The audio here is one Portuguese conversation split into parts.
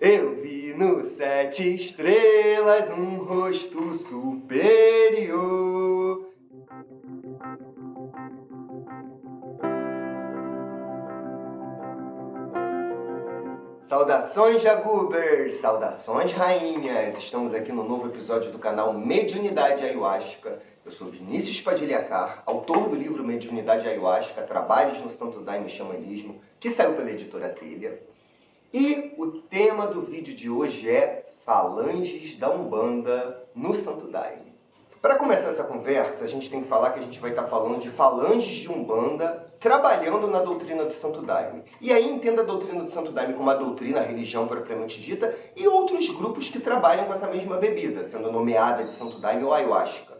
Eu vi no 7 estrelas um rosto superior. Saudações, Jagubers! Saudações, rainhas! Estamos aqui no novo episódio do canal Mediunidade Ayahuasca. Eu sou Vinícius Padilhacar, autor do livro Mediunidade Ayahuasca, Trabalhos no Santo Daime Xamanismo, que saiu pela editora Telha. E o tema do vídeo de hoje é Falanges da Umbanda no Santo Daime. Para começar essa conversa, a gente tem que falar que a gente vai estar falando de falanges de Umbanda trabalhando na doutrina do Santo Daime. E aí entenda a doutrina do Santo Daime como a doutrina, a religião propriamente dita, e outros grupos que trabalham com essa mesma bebida, sendo nomeada de Santo Daime ou Ayahuasca.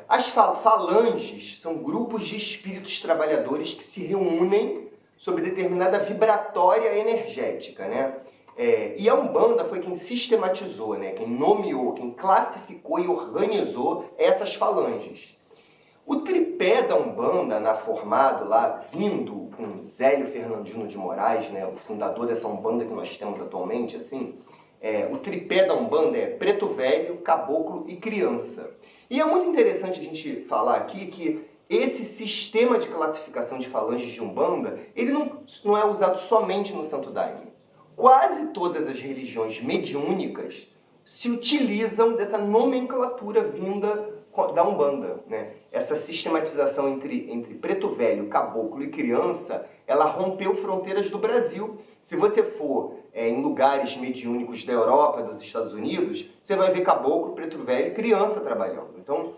As falanges são grupos de espíritos trabalhadores que se reúnem sob determinada vibratória energética, né? E a Umbanda foi quem sistematizou, né? Quem nomeou, quem classificou e organizou essas falanges. O tripé da Umbanda, formado lá, vindo com Zélio Fernandino de Moraes, né? O fundador dessa Umbanda que nós temos atualmente, assim, o tripé da Umbanda é Preto Velho, Caboclo e Criança. E é muito interessante a gente falar aqui que esse sistema de classificação de falanges de Umbanda, ele não é usado somente no Santo Daime. Quase todas as religiões mediúnicas se utilizam dessa nomenclatura vinda da Umbanda, né? Essa sistematização entre Preto Velho, Caboclo e Criança, ela rompeu fronteiras do Brasil. Se você for em lugares mediúnicos da Europa, dos Estados Unidos, você vai ver Caboclo, Preto Velho e Criança trabalhando. Então,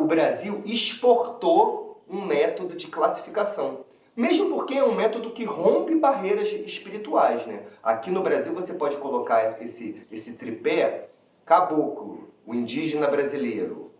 o Brasil exportou um método de classificação. Mesmo porque é um método que rompe barreiras espirituais, né? Aqui no Brasil você pode colocar esse tripé: Caboclo, o indígena brasileiro;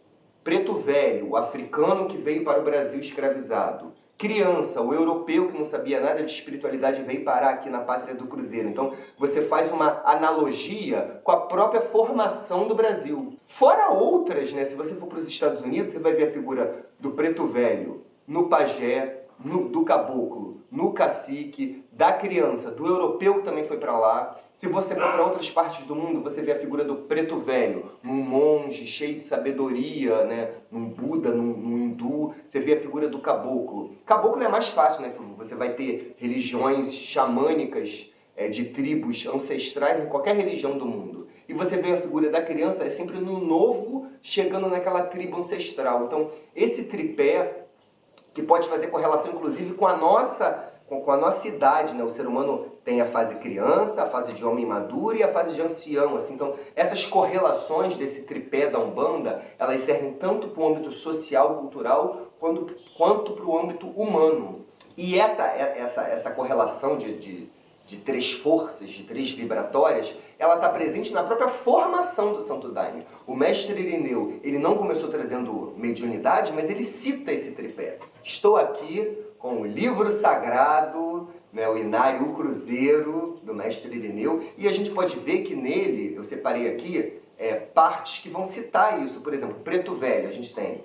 Preto Velho, o africano que veio para o Brasil escravizado; Criança, o europeu que não sabia nada de espiritualidade e veio parar aqui na Pátria do Cruzeiro. Então você faz uma analogia com a própria formação do Brasil. Fora outras, né? Se você for para os Estados Unidos, você vai ver a figura do Preto Velho no pajé, do caboclo, no cacique, da criança, do europeu que também foi para lá. Se você for para outras partes do mundo, você vê a figura do Preto Velho, num monge cheio de sabedoria, né? Num Buda, num hindu. Você vê a figura do caboclo. Caboclo é mais fácil, né? Você vai ter religiões xamânicas de tribos ancestrais em qualquer religião do mundo. E você vê a figura da criança, é sempre no novo, chegando naquela tribo ancestral. Então, esse tripé, que pode fazer correlação, inclusive, com a nossa idade, né? O ser humano tem a fase criança, a fase de homem maduro e a fase de ancião, assim. Então, essas correlações desse tripé da Umbanda, elas servem tanto para o âmbito social, cultural, quanto para o âmbito humano. E essa correlação de três forças, de três vibratórias, ela está presente na própria formação do Santo Daime. O mestre Irineu, ele não começou trazendo mediunidade, mas ele cita esse tripé. Estou aqui com o livro sagrado, né, o Inário, o Cruzeiro, do mestre Irineu, e a gente pode ver que nele, eu separei aqui, partes que vão citar isso. Por exemplo, Preto Velho, a gente tem...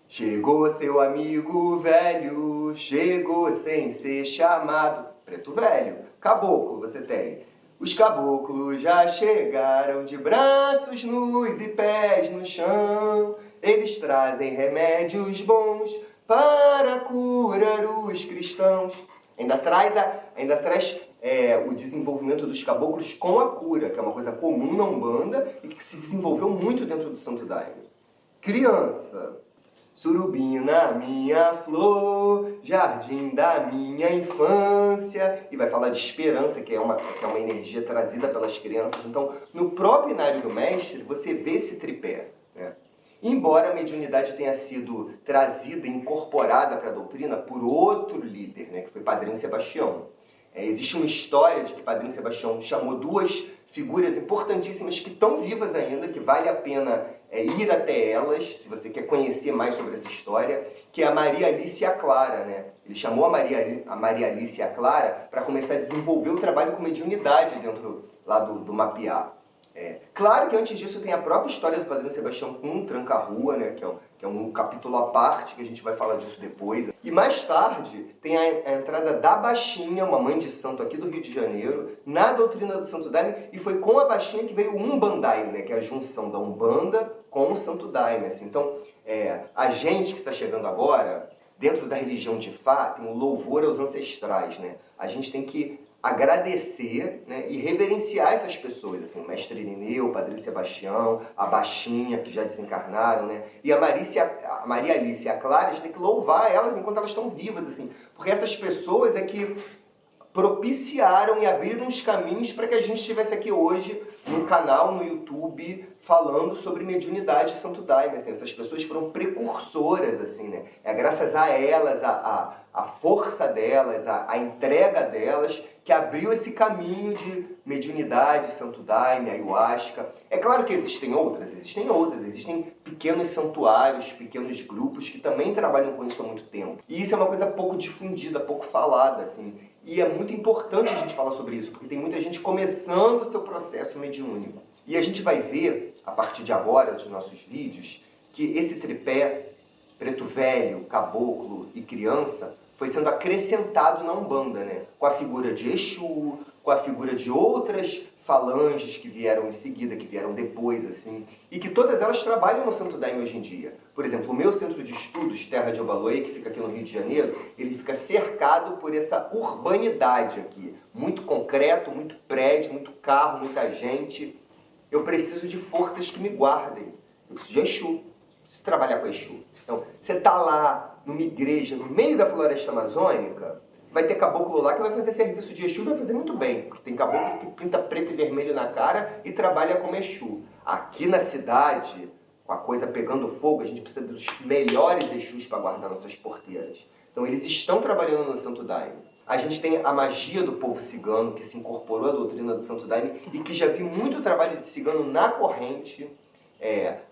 Chegou seu amigo velho, chegou sem ser chamado. Preto Velho. Caboclo, você tem: os caboclos já chegaram de braços nus e pés no chão. Eles trazem remédios bons para curar os cristãos. Ainda traz o desenvolvimento dos caboclos com a cura, que é uma coisa comum na Umbanda e que se desenvolveu muito dentro do Santo Daime. Criança: surubina, minha flor, jardim da minha infância. E vai falar de esperança, que é uma energia trazida pelas crianças. Então, no próprio Inário do Mestre, você vê esse tripé, né? Embora a mediunidade tenha sido trazida e incorporada para a doutrina por outro líder, né, que foi Padrinho Sebastião. Existe uma história de que Padrinho Sebastião chamou duas figuras importantíssimas que estão vivas ainda, que vale a pena ir até elas, se você quer conhecer mais sobre essa história, que é a Maria Alice e a Clara, né? Ele chamou a Maria Alice e a Clara para começar a desenvolver o trabalho com mediunidade dentro lá do Mapiá. Claro que antes disso tem a própria história do Padrinho Sebastião com Tranca-Rua, né, que é um capítulo à parte, que a gente vai falar disso depois. E mais tarde tem a entrada da Baixinha, uma mãe de santo aqui do Rio de Janeiro, na doutrina do Santo Daime, e foi com a Baixinha que veio o Umbandaime, né, que é a junção da Umbanda com o Santo Daime. Assim. Então, a gente que está chegando agora, dentro da religião de Fá, tem um louvor aos ancestrais, né? A gente tem que agradecer, né, e reverenciar essas pessoas, assim, o Mestre Irineu, o Padre Sebastião, a Baixinha, que já desencarnaram, né, e a Maria Alice e a Clara, a gente tem que louvar elas enquanto elas estão vivas, assim, porque essas pessoas é que propiciaram e abriram os caminhos para que a gente estivesse aqui hoje no canal, no YouTube, falando sobre mediunidade e Santo Daime. Assim, essas pessoas foram precursoras, assim, né? É graças a elas, a força delas, a entrega delas, que abriu esse caminho de mediunidade, Santo Daime, Ayahuasca. É claro que existem existem pequenos santuários, pequenos grupos que também trabalham com isso há muito tempo. E isso é uma coisa pouco difundida, pouco falada, assim. E é muito importante a gente falar sobre isso, porque tem muita gente começando o seu processo mediúnico. E a gente vai ver, a partir de agora, dos nossos vídeos, que esse tripé, preto velho, caboclo e criança, foi sendo acrescentado na Umbanda, né? Com a figura de Exu, com a figura de outras falanges que vieram em seguida, que vieram depois, assim, e que todas elas trabalham no Santo Daime hoje em dia. Por exemplo, o meu centro de estudos, Terra de Obaloê, que fica aqui no Rio de Janeiro, ele fica cercado por essa urbanidade aqui. Muito concreto, muito prédio, muito carro, muita gente. Eu preciso de forças que me guardem. Eu preciso de Exu, preciso trabalhar com Exu. Então, você está lá numa igreja, no meio da floresta amazônica, vai ter caboclo lá que vai fazer serviço de Exu e vai fazer muito bem, porque tem caboclo que pinta preto e vermelho na cara e trabalha como Exu. Aqui na cidade, com a coisa pegando fogo, a gente precisa dos melhores Exus para guardar nossas porteiras. Então eles estão trabalhando no Santo Daime. A gente tem a magia do povo cigano, que se incorporou à doutrina do Santo Daime e que já vi muito trabalho de cigano na corrente.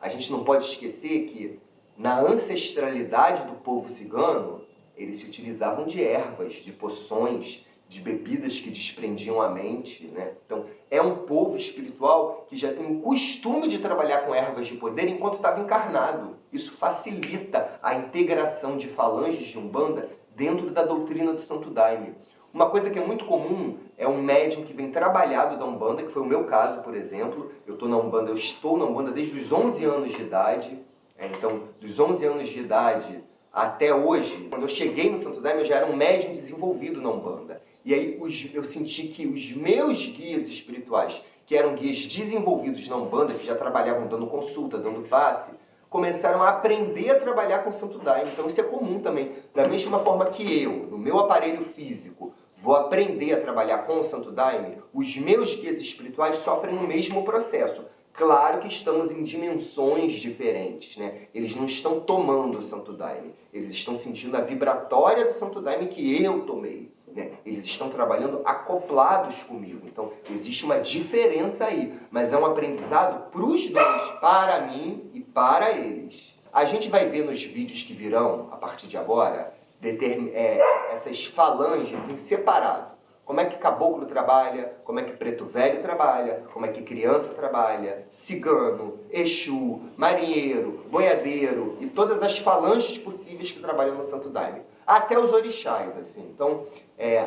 A gente não pode esquecer que na ancestralidade do povo cigano, eles se utilizavam de ervas, de poções, de bebidas que desprendiam a mente, né? Então, é um povo espiritual que já tem o costume de trabalhar com ervas de poder enquanto estava encarnado. Isso facilita a integração de falanges de Umbanda dentro da doutrina do Santo Daime. Uma coisa que é muito comum é um médium que vem trabalhado da Umbanda, que foi o meu caso, por exemplo. Eu estou na Umbanda desde os 11 anos de idade. Então, dos 11 anos de idade até hoje, quando eu cheguei no Santo Daime, eu já era um médium desenvolvido na Umbanda. E aí eu senti que os meus guias espirituais, que eram guias desenvolvidos na Umbanda, que já trabalhavam dando consulta, dando passe, começaram a aprender a trabalhar com o Santo Daime. Então isso é comum também. Da mesma forma que eu, no meu aparelho físico, vou aprender a trabalhar com o Santo Daime, os meus guias espirituais sofrem o mesmo processo. Claro que estamos em dimensões diferentes, né? Eles não estão tomando o Santo Daime, eles estão sentindo a vibratória do Santo Daime que eu tomei, né? Eles estão trabalhando acoplados comigo, então existe uma diferença aí, mas é um aprendizado para os dois, para mim e para eles. A gente vai ver nos vídeos que virão, a partir de agora, essas falanges em separado. Como é que caboclo trabalha, como é que preto velho trabalha, como é que criança trabalha, cigano, Exu, marinheiro, boiadeiro e todas as falanges possíveis que trabalham no Santo Daime. Até os orixás, assim. Então,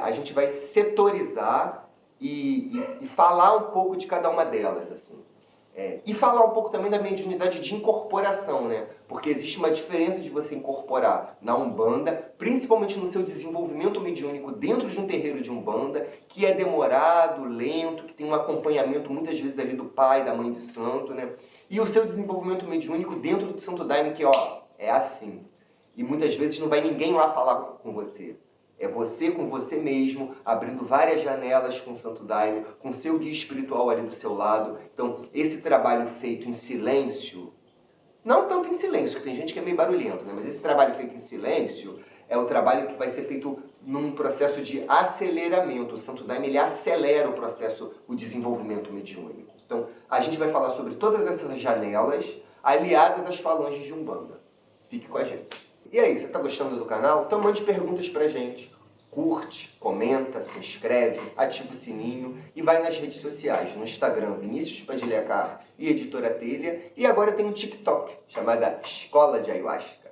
a gente vai setorizar e falar um pouco de cada uma delas, assim. E falar um pouco também da mediunidade de incorporação, né? Porque existe uma diferença de você incorporar na Umbanda, principalmente no seu desenvolvimento mediúnico dentro de um terreiro de Umbanda, que é demorado, lento, que tem um acompanhamento muitas vezes ali do pai, da mãe de santo, né? E o seu desenvolvimento mediúnico dentro do Santo Daime, que é assim. E muitas vezes não vai ninguém lá falar com você. É você com você mesmo, abrindo várias janelas com o Santo Daime, com o seu guia espiritual ali do seu lado. Então, esse trabalho feito em silêncio, não tanto em silêncio, que tem gente que é meio barulhento, né? Mas esse trabalho feito em silêncio é o trabalho que vai ser feito num processo de aceleramento. O Santo Daime, ele acelera o processo, o desenvolvimento mediúnico. Então, a gente vai falar sobre todas essas janelas aliadas às falanges de Umbanda. Fique com a gente. E aí, você está gostando do canal? Então mande perguntas pra gente. Curte, comenta, se inscreve, ativa o sininho e vai nas redes sociais, no Instagram Vinícius Padilha Car e Editora Telha, e agora tem um TikTok chamada Escola de Ayahuasca.